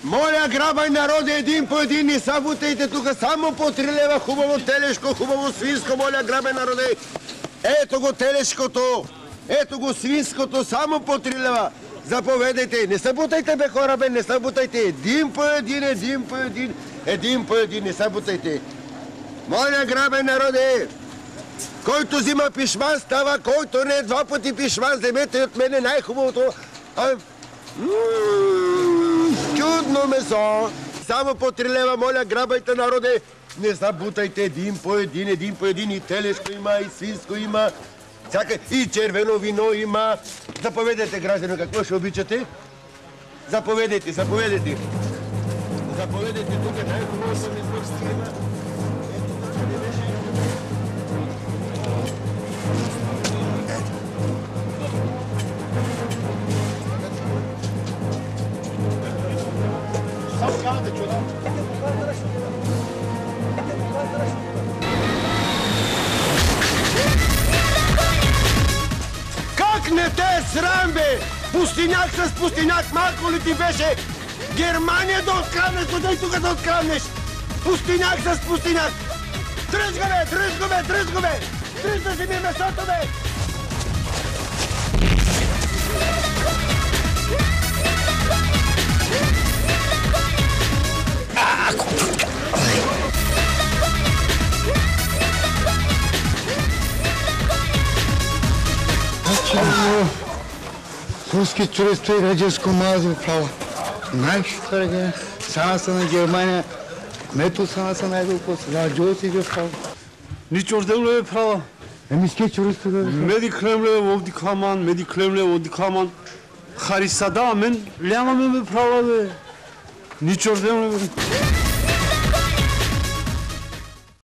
Моля, грабай народа един по един, не сабутайте тук само по 3 лева, хубаво телешко, хубаво свинско, моля, грабай народа. Ето го телешкото, ето го свинското, само по 3 лева. Заповедайте, не събутайте бе хора, бе, не събутайте. Един по един, един по един, не събутайте. Моля, грабай народе. Който взима пишман става, който не 2 пъти пишман, вземете от мене най-хубавото. Чудно месо. Само по 3 лева, моля, грабайте народе. Не забутайте един по един, и телешко има, и свинско има. И червено вино има. Заповедайте, граждани, какво ще обичате? Заповедайте. Заповедайте, тук е най-хубавото месо има. Как не те е срам, бе? Пустиняк с пустиняк, малко ли ти беше? Германия да откраднеш, дай тук да откраднеш! Пустиняк с пустиняк! Дръж го, бе! Дръж да си ми месото, бе! Ruski turisti ređesku mazu prava. Najštarge, sanasa na Germania, metu sanasa najbolko, rađosi je prava. Nič ordevle prava. Emiske turisti da. Mediklemle odikaman. Harisada men, lema me prava be. Nič ordevle.